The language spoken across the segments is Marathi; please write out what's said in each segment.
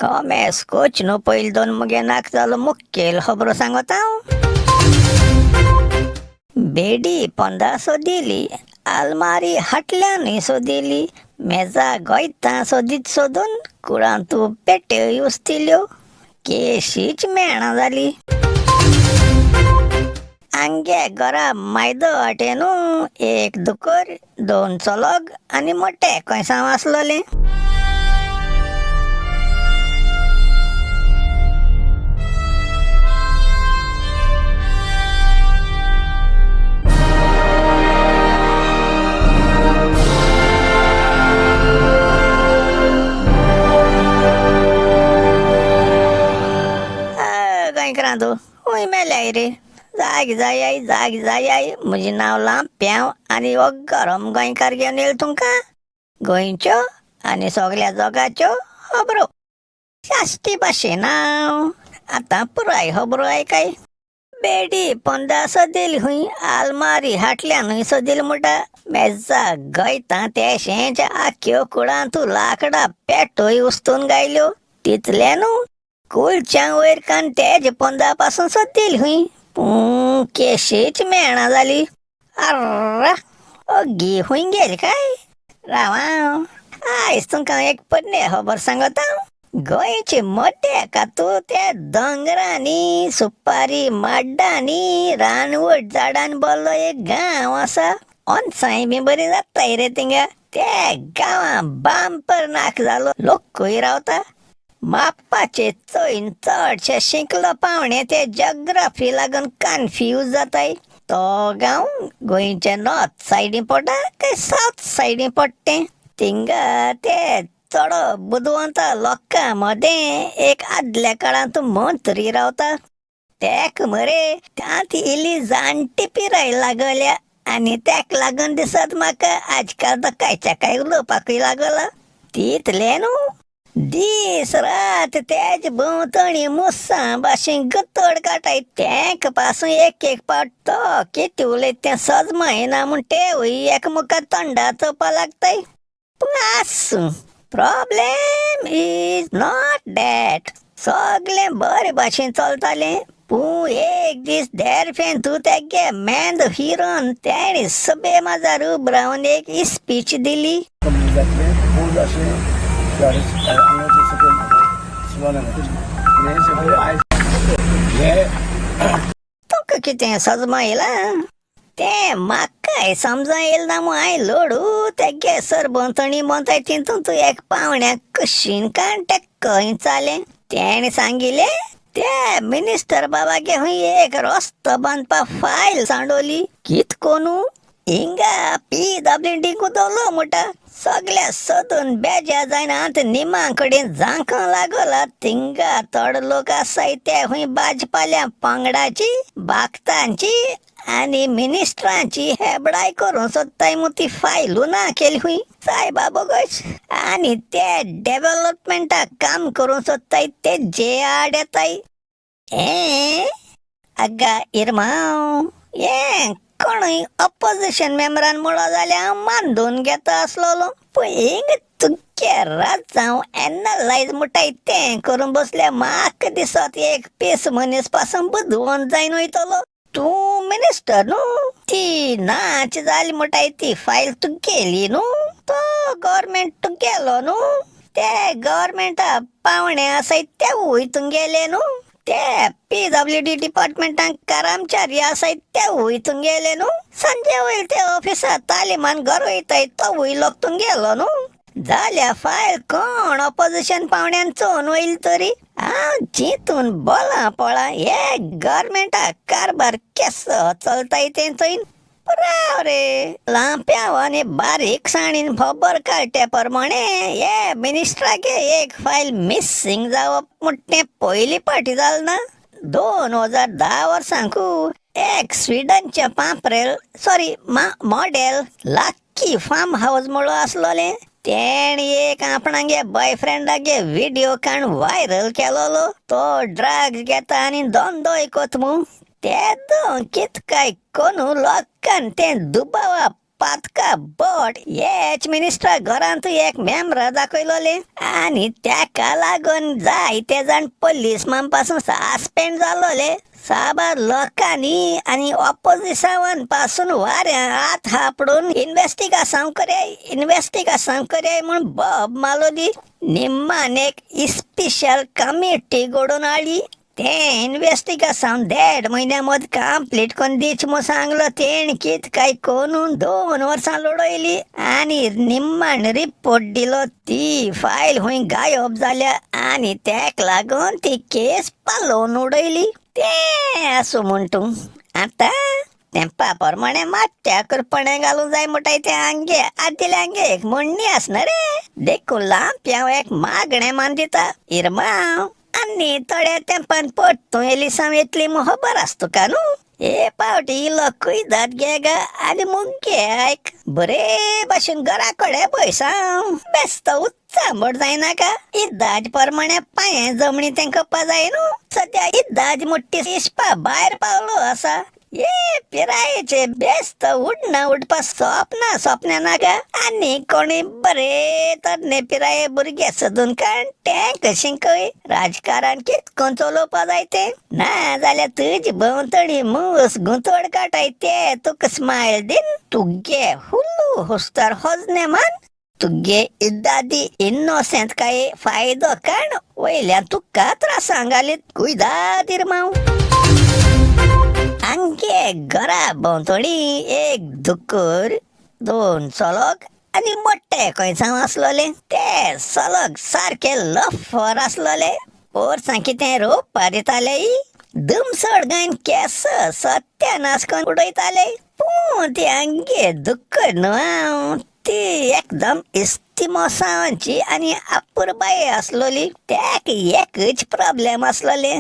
स्कोच नो पयली 2 मुगे नाक जालो मुक्केल खबरो सांगता बेडी पंदा सोदिली आलमारी हाटल्यान सोदिली मेजा गोयता सोदीत सोदून कुळांतू पेट्यो उस्तिल्यो केशीच मेळना जाली आंगे घरा मायदो वाटेनू एक दुकर 2 चलोग आनी मोठे कोयसांव आसलोले रांदो हुई मेल्याय रे जागी जाय म्हजें नांव लांप्याव आनी हो गरम गोंयकार घेवन येयल तुमकां गोंयच्यो आनी सगळ्या जगाच्यो खबरो शास्ती भाशेन हांव आतां पुराय खबरो आयकाय बेडी पंदा सदिली हुंय आलमारी हाटल्यानूय सदिली म्हणटा मेजा गोयता तेशेंच आख्यो कुळांतू लांकडां पेटोय उस्तून गायल्यो तितले न्हू कुलच्या वयर कान तेज पंदा पासून सदिली हुंय पूण केशीच मेळना जाली अर्रा ओगी हुंय गेली काय राव आयज तुमकां एक पन्ने खबर सांगता गोंयचे मोठे कातू ते दोंगरांनी सुपारी माड्डांनी रानवट झाडांनी भरलो एक गांव आसा ओनसाय बी बरी जाताय रे थिंगा त्या गांवां बांपर नाक जालो लोकूय रावता मापाचे चोयन चडशे शिकलो पावणे ते जॉग्राफी लागून कन्फ्यूज जाताय तो गांव गोंयच्या नॉर्थ सायडीन पडटा काय साउथ सायडीन पडटे थिंगा ते चड बुदवंत लोकां मदें एक आदल्या काळांत मंत्री रावता तेक मरे तांत इल्ली जाणटी पिराय लागल्या आनी तेक लागून दिसत म्हाका आजकाल तो कांयच्या काय उलोवपाकूय लागला तितले न्हू दीस रात तेज भोंवतणी मुस्सां भाशेन गतड काटाय तेंक पासून एक पावट तो कितें उलयत तें सजमायना म्हूण तेवूय एकामेका तोंडा चोवपा लागताय पूण आसूं प्रॉब्लेम इज नॉट डॅट सगळें बरे भाशेन चलतालें पूण एक दीस देरफेन तूं तेगे मेंद हिरोन तेणी सबे माजार उब रावन एक स्पीच दिली तुका कितें सजमा येला तें म्हाकाय समजा येल ना म्हूण हांवें लोडू तेगे सरभोंवतणी मोंताय तितून तूं एक पावण्याक कशीन काण तें खंय जालें तेणें सांगिल्लें त्या मिनिस्टर बाबागे हुंय एक रस्तो बांदपा फायल सांडोली कितकोनू हिंगा PWD कुदवलो म्हणटा सगळ्या सोदून बेजार जायन आतां निमा कडेन जांकां लागला थिंगा थोड लोक आसाय ते हुंय भाजपाल्या पंगडाची बागतांची आनी मिनिस्टरांची हेबडाय करूं सोदताय म्हूण ती फायलू ना केली हुंय सायबा बोगस आनी ते डेव्हलपमेंटाक काम करूं सोदताय ते जे आड येताय आगा इरमाव कोणूय ऑपोजिशन मेंबरान म्हणलो जाल्यार हांव मानधून घेता आसलोलो पूण हिंग तुगे राजांव एनालायज म्हणटाय तें करून बसल्यार म्हाका दिसत एक पीस मनीस पासून बुदवंत जायन वयतलो तूं मिनिस्टर न्हू ती नाच जाली म्हणटाय ती फायल तुगेली न्हू तो गव्हर्मेंट तुगेलो न्हू ते गव्हर्मेंटा पावणे आसाय तेवूय तुंगेले न्हू ते PWD डिपार्टमेंटान कर्मचारी आसाय तेवूय तुंगेले न्हू संजे वयर ते ऑफिसांत तालिमान घर वयताय तोवूय लोक तुंगेलो न्हू जाल्यार फायल कोण ऑपोजिशन पावण्यान चोवन वयल तरी हांव चिंतून बोलां पळा हे गव्हर्मेंटाक कारभार केसो चलताय तें थंय राव रे लांप्याव आनी बारीकसाणीन खबर काडटे प्रमाणे हे मिनिस्टरागे एक फायल मिस्सींग जावप म्हूण तें पयली फावटी जालें ना 2010 वर्सांकू एक स्विडनचे मॉडेल लाकी फार्म हाऊस म्हणून आसलोलें तेणी एक आपणागे बॉयफ्रेंडागे व्हिडिओ काडून व्हायरल केलोलो तो ड्रग्स घेता आनी धंदोय कोत म्हूण ते कित काय कोणू लोकांनी तें दुबावा पातका बट हेच मिनिस्टर घरांत एक मेंबर दाखयलोले आणि त्याका लागून जायते जाण पुलीसमान पासून सस्पेंड जालोले. साबार लोकांनी आणि ऑपोजिशन पासून वाऱ्या हात हापडून इन्व्हेस्टिगेशन करे म्हणून बॉब मालोदी निम्मान एक स्पेशल कमिटी घडून आली. ते इन्व्हेस्टिगेशन 1.5 महिन्यामध्ये कंप्लीट करून दीच मग सांगलो. तेण कित काय करून 2 वर्सां लढवली आणि निम्मान रिपोर्ट दिलो. ती फाईल हुंय गायब जाल्या आणि त्याक लागून ती केस पालोवन उडयली. ते असो म्हणटू आता तेंपा प्रमाणे मात्या करपणे घालून जाय म्हणटाय ते आंगे आदिले आंगे एक म्हणणी असणार रे. देखून लांब एक मागणे मान दिता इरमाव आणि थोड्या तेंपान पडतो येली सामेतली खबर असतो का न्हू. हे पावटी इलो कुयदाद घे गा आणि मुगे ऐक बरे भाशेन घराकडे पयसा बेस्त उत्सांबड जायना का. इद्दाज प्रमाणे पांये जमणी तेंका जाय न्हू. सध्या इद्दाज मोठी इस्पा भायर पावलो असा. ये पिरायेचे बेस्त उडना उडपा स्वप्न नाका आणि कोणी बरे तरणे पिराये भुरगे सोदून काड टँक शिंकय राजकारण कितकोन चलोवपा जाय ते ना जाल्यार तुजी भोंवतणी मूस गुंतवड काटाय ते तुका स्मायल दिन तुगे हुल्लू हुस्तार होजने मान तुगे इद्दादी इनोसेंट काय फायदो काण वयल्यान तुका त्रासांक घालीत कुयदाद इरमाव. आंगे घरा भोंवतणी एक दुकर 2 चलोक आणि मोठे खंयसाव आसलोले. ते चलोक सारखे लफर आसलोले. पोरसां कितें रोवपा दिताले दुमसड गायन केस सत्यानाश करून उडयताले. पूण ती आंगे दुकर न्हू ती एकदम इस्तिमोसांची आणि अपुरबाई आसलोली. त्याक एकच प्रॉब्लेम आसलोले.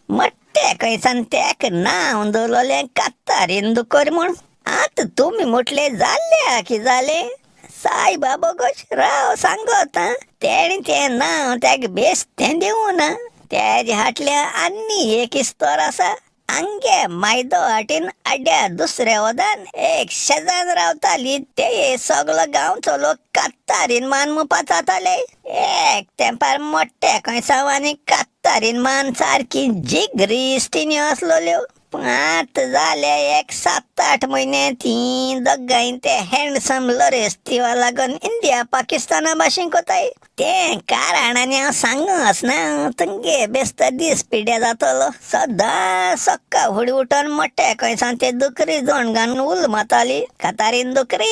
मोठे खंयसान त्याक नांव दवरलोलें कातारीन दुकर म्हूण. आतां तुमी म्हटले जाल्या की जाले साय बाबा गोश राव सांगत तेणी तें नांव त्याक बेश्टें दिवं ना. तेजे हाटल्या आनी एक इस्तर आसा. आंगे मायदो हाटीन आड्या दुसऱ्या वदान एक शेजान रावताली. ते सगलो गांवचो लोक कातारीन मान मुपा जाताले. एक तेंपार मोठे खंयसाव आनी कातारीन मान सारकी जिगरी इश्टिण्यो आसलोल्यो. आतां जाले एक 7-8 म्हयने ती दोगांय ते हँडसम लरेस्तीवा लागून इंडिया पाकिस्ताना भाशेन कोताय. तें कारण आनी हांव सांगूच ना तुमगे बेस्त दीस पिड्या जातलो. सदां सक्का फुडें उठोन मोठे खंयसान ते दुकरी जोण घालून उल माताली. कातारीन दुकरी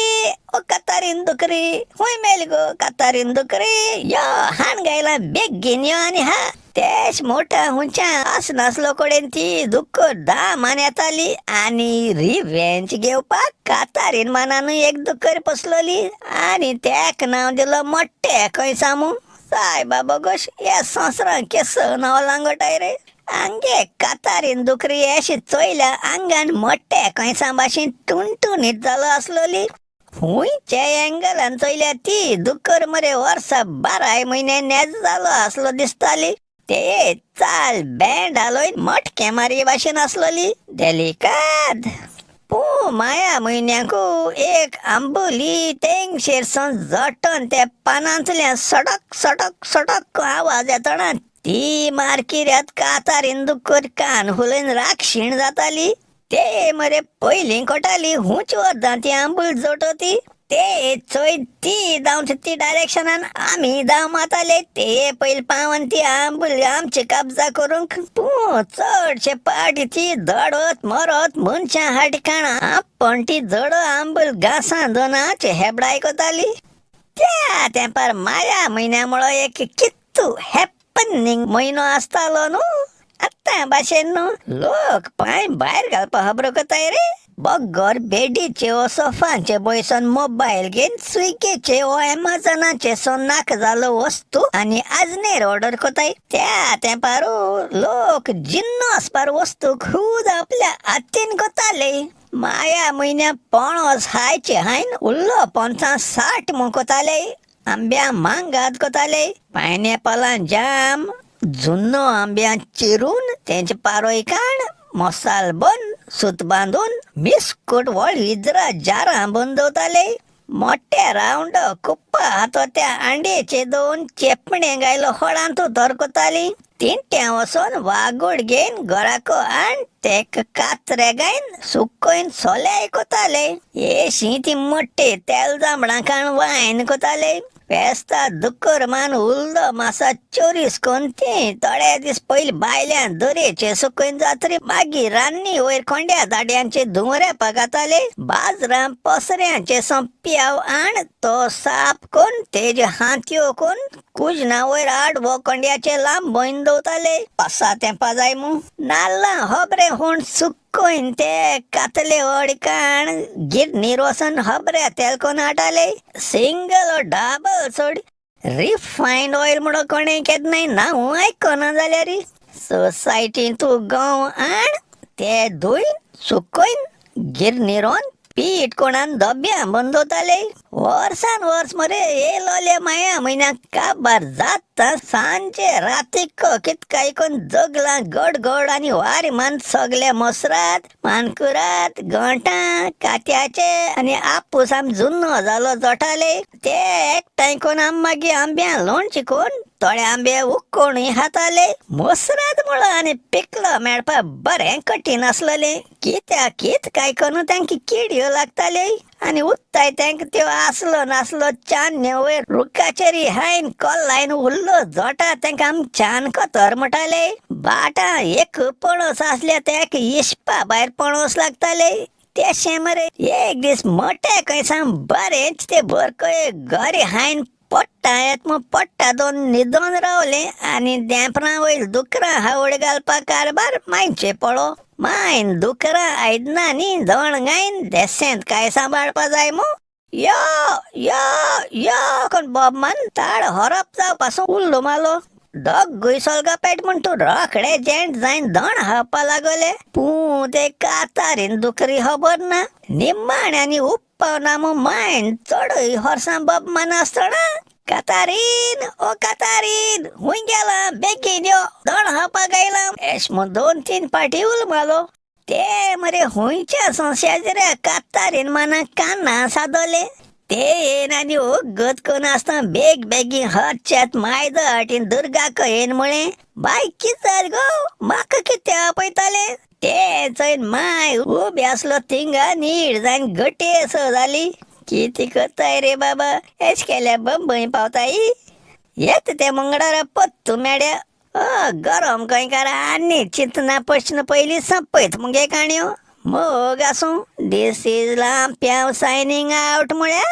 ओ कातारीन दुकरी हुंय मेली गो कातारीन दुकरी यो हाण गायला बेगीन यो आनी हा. तेच मोठा हुंच्या आसनासलो कडेन ती दुकर 10 मान येताली आणि रिवेंज घेवपाक कातारीन मानान एक दुकर पोसलोली आणि त्याक नांव दिलो मोठे खंयसामू. साय बाबा गोश या संवसारांक केस नांव लांगोटाय रे. आंगे कातारीन दुकरी अशी चोयल्या आंगान मोठे खंयसा भाशेन टुणटुणीत जालो आसलोली. हुंयच्या एंगलान चोयल्या ती दुकर मरे वर्सा 12 म्हयने नेज जालो आसलो दिसताली. ते चाल बँड हालोयन मोठके मारी भाशेन आसलोली. देलिकाद पू माया म्हयन्याकू एक आंबोली तेंगशेर सोन जटोन ते पानांतल्यान सडक सडक सडक आवाज येतना ती मारकिऱ्यात कातारीन दुकर कान हुलयन राक्षीण जाताली. ते मरे पयलीं कोटाली हुंच वरदां ती आंबूल जोटोती. ते चोय ती धांवता ती डायरेक्शनान आमी धांव माताले. ते पयलीं पावन ती आंबूल आमची कब्जा करूंक चडशे पाटी ती धडत मरत मनशां हाटकाण आपण ती जड आंबूल घासां दोनाचे हेबडाय कोताली. त्या तेंपार माया म्हयन्या मुळो एक कित्तू हॅपनिंग म्हयनो आसतालो न्हू. आतां भाशेन न्हू लोक पांय भायर घालपा खबरो कोताय रे. बगर बेडीचे ओ सोफांचे बयसोन मोबायल घेवन स्विगीचे ओ एमेझॉनाचे सोन नाक जालो वस्तू आनी आजनेर ऑर्डर कोताय. त्या तेंपारू लोक जिन्नोसपार वस्तू खुद आपल्या हातीन कोताले. माया म्हयन्या पणस हायचे हायन उरलो 50-60 म्हूण कोताले. आंब्या मांगात कोताले. पायनॅपलां जाम जुन्नो आंब्यां चिरून तेंचे पारोय काण मसाल बन सूत बांधून मिस्कूट वळी जरा जारा बंदवताले. मोठ्या राऊंड कुप्पा हातोत्या अंड्याचे 2 चेपणे गायलो होळांतू धरकोताली. तिंट्या वचून वागूड घेईन घराको आण तेक कात्रे गायन सुकोईन सोले आयकोताले. येशी ती मोठे तेल जांबळा काण वायन कोताले. फेस्ता दुकर मान उल्लो मासा चोरीस कोणती थोड्या दीस पयली बायल्यान दोरेचे सुकून जातरी मागीर रान्नी वयर खोंड्या दाड्यांचे धुंवरे पगाताले. बाजरां पसऱ्यांचे संप्याव आण तो साप कोण तेजे हांत्यो कोण कुजना वयर आडवो कोंड्याचे लांब बोईन दवताले. पासा तेंपा जाय मू नाल्ला होबरे हुण सुकोईन ते कातले ओडकाण गिरणीर वचून होबऱ्या तेलकोन हाडटाले. सिंगल ओ डबल सोड रिफायंड ऑयल म्हणून कोणें केन्नाय नांव आयकोना जाल्यार सोसायटीन तूं गंव आण ते धुयन सुकोईन गिरणीरोन पीठ कोणान धब्या बंदवताले. वर्सान वर्स मरे येलोले माया म्हयन्याक काबार जाता सांजे रातीक कितकाय कोण जगलां गडगड आनी वारी मान सगले मसरात मानकुरात घोटां कात्याचे आनी आपूस आम जुन्नो जालो जोटाले. ते एकठांय कोण आम मागीर आंब्या लोणचें कोण थोडे आंबे उकोणूय हाताले. मसरात मुळो आनी पिकलो मेळपा बरें कठीण आसलेले. कित्याक कित काय करून तांकां किडयो लागताले आनी उत्ताय तांकां त्यो आसलो नासलो चान्ने वयर रुखाचेरी हायन कोल्लायन उरलो जोटा तांकां आम चान कोतर म्हणटाले. बाटा एक पणस आसले ताका इश्पा भायर पणस लागताले. तेशें मरे एक दीस मोठे खंयसान बरेंच ते बरकय घरी हायन पोट्टा येत मग पोट्टा 2 न्हिदोन रावले आनी देंपरां वयर दुकरां हावड घालपा कारबार मायचे पळो. मायन दुकरां आयदनांनी धोण गायन देसेंत काय सांबाळपा जाय मू. यो यो यो कोण बोबमान ताड हरप जावपासून उल्लो मालो. दोग गुयसोलगा पेट म्हण तूं रोखडे जेंट जायन धोण हावपा लागले. पूं ते कातारीन दुकरी खबर ना. निम्माण्यांनी उपवना मू मायन चडूय होर्सां बोबमान आसतना कातारीन ओ कातारीन हुंय गेला बेगीन यो धोण हावपा गायला एश म्हूण 2-3 पाटी उल मालो. ते मरे हुंयच्या शेजऱ्या कातारीन माना कान्ना सादोले. ते येन आनी गत कोन आसतना बेग बेगीन हरच्यात मायद हाटीन दुर्गाक येन म्हळें. बाय कित जाल गो म्हाका कितें आपयताले. ते चोयन माय उबी आसलो थिंगा नीड जायन गटेस जाली. कितें कोत्ताय रे बाबा एश केल्या बंबई पावताय. येत ते मंगळारा पत्तू मेड्या. गरम गोंयकार आनी चिंतना पश्न पयलीं संपयत मुगे काणयो. मोग आसूं. दिस इज लांप्याव सायनिंग आउट म्हळ्या.